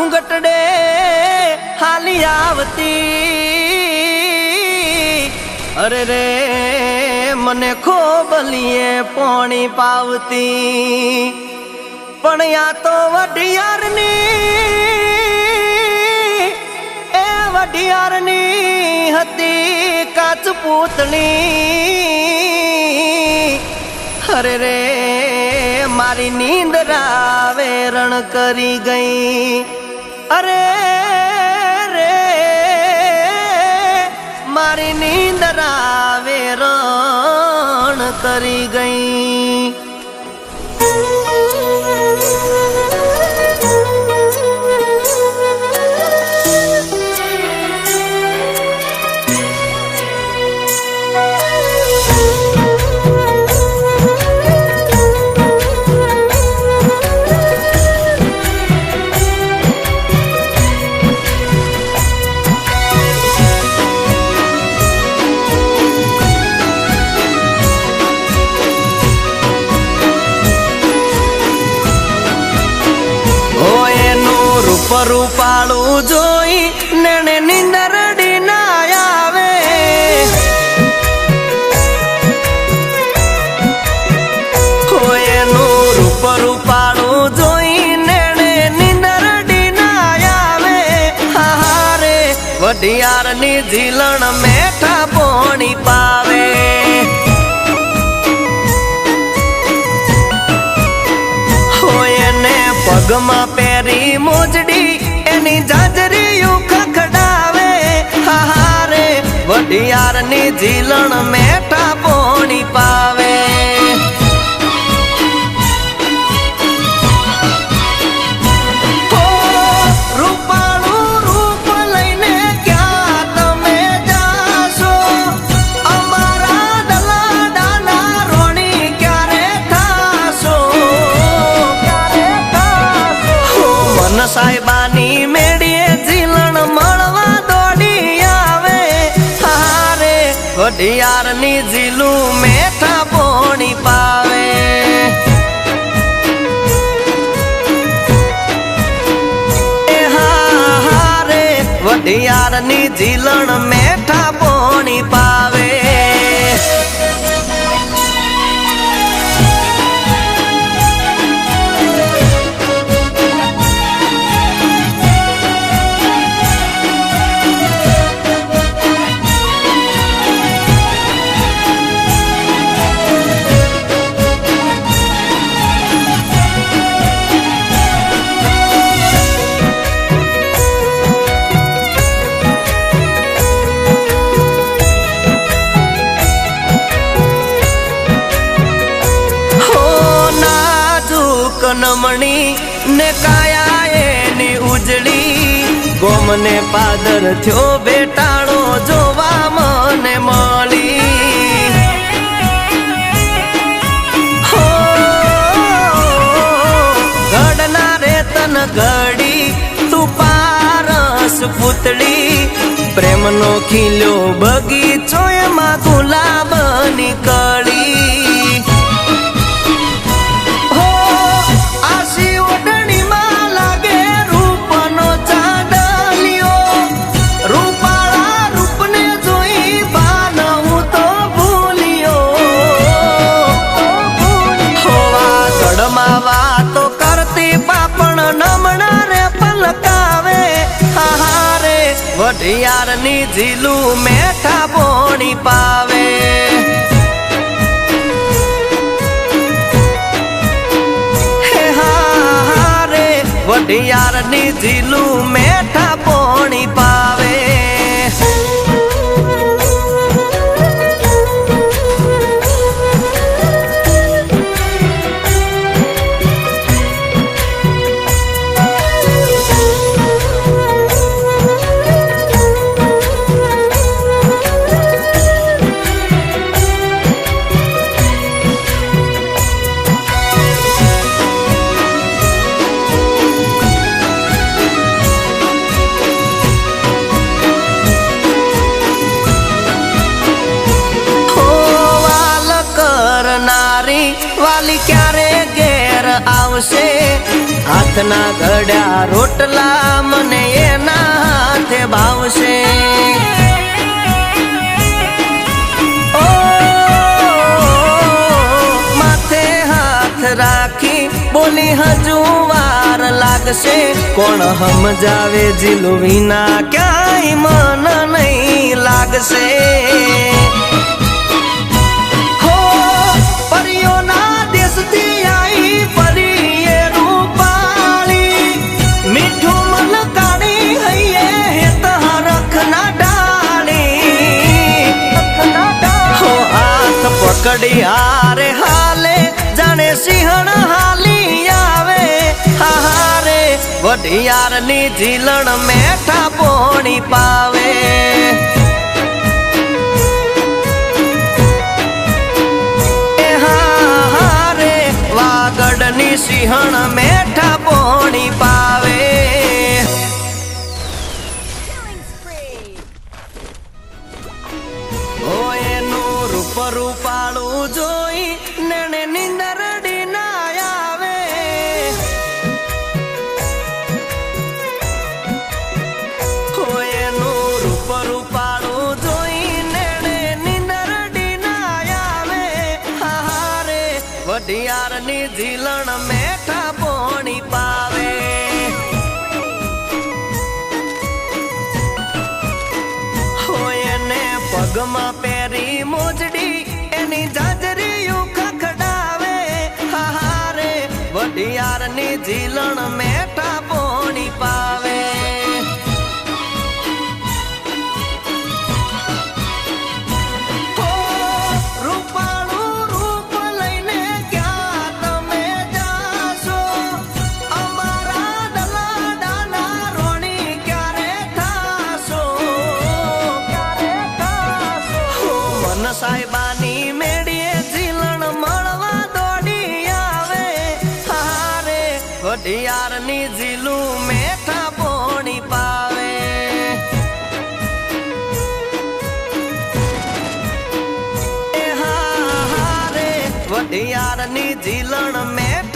ઘૂંઘટડે હાલી આવતી અરે રે મને ખોબલીએ પોણી પાવતી પણ યા તો વઢિયારની હતી કાચ પૂતળી અરે રે મારી નીંદરા વેરણ કરી ગઈ અરે રે મારી નીંદરા વેરણ કરી ગઈ રૂપાળું જોઈ નેણે નીંદરડી ના આવે એનું રૂપ રૂપાળું જોઈ નેણે નીંદરડી ના આવે હારે વઢિયારની ઝીલણ મેઠા પોણી પાવે એને પગમાં પહેરી મોજડી એની જાજરીયું ખખડાવે હારે વઢિયારની ઝીલણ મેઠા પોણી પાવે રૂપાળું રૂપ લઈને ક્યાં તમે જાશો અમારા દલાડાના રોણી ક્યારે થાશો મન સાહેબાની મેળીએ ઝીલણ મળવા દોડી આવે હારે વઢિયારની ઝીલું મેઠા પોણી પાવે હારે વઢિયારની ઝીલણ મેઠા પોણી પાવે નમણી ને કાયા એની ઉજળી ગોમને પાદર થયો બેટાણો જોવા મને મળી ઘડના રે તન ઘડી તું પારસ પૂતળી પ્રેમનો ખીલ્યો બગીચો એમાં ગુલાબની કળી વાતો કરતી પાપણ નમણા રે પલકાવે હારે વઢિયારની ઝીલું મેઠા પોણી પાવે હારે વઢિયારની ઝીલું મેઠા પોણી પાવે વાલી ક્યારે ઘેર આવશે હાથના ઘડ્યા રોટલા મને એના હાથે ભાવશે ઓ માથે હાથ રાખી બોલી હજુ વાર લાગશે કોણ સમજાવે જીલું વિના ક્યાંય મન નહીં લાગશે હો પરિયોના દેશથી આઈ પરીએ રૂપાળી મીઠું મન કાઢી હૈયે હેત હરખના ડાળી હો હાથ પકડી હારે હાલે જાણે સિંહણ હાલી આવે હારે વઢિયારની ઝીલણ મેઠા પોણી પાવે હારે વાગડની સિંહણ મેઠા પોણી પાવે ઓ એનું રૂપ રૂપાળું જોઈ નેણે નીંદરડી ના આવે ઓ એનું રૂપ રૂપાળું જોઈ નેણે નીંદરડી ના આવે હારે વઢિયારની ઝીલણ મેઠા પોણી પાવે પગમાં પહેરી મોજડી એની જાજરીયું ખખડાવે હારે વઢિયારની ઝીલણ મેઠા પોણી પાવે રૂપાળું રૂપ લઈને ક્યાં તમે જાશો અમારા દલાડાના રોણી ક્યારે થાશો સાહેબાની મેડીએ ઝીલણ મળવા દોડી આવે હારે વઢિયારની ઝીલું મેઠા પોણી પાવે હારે વઢિયારની ઝીલણ મેઠા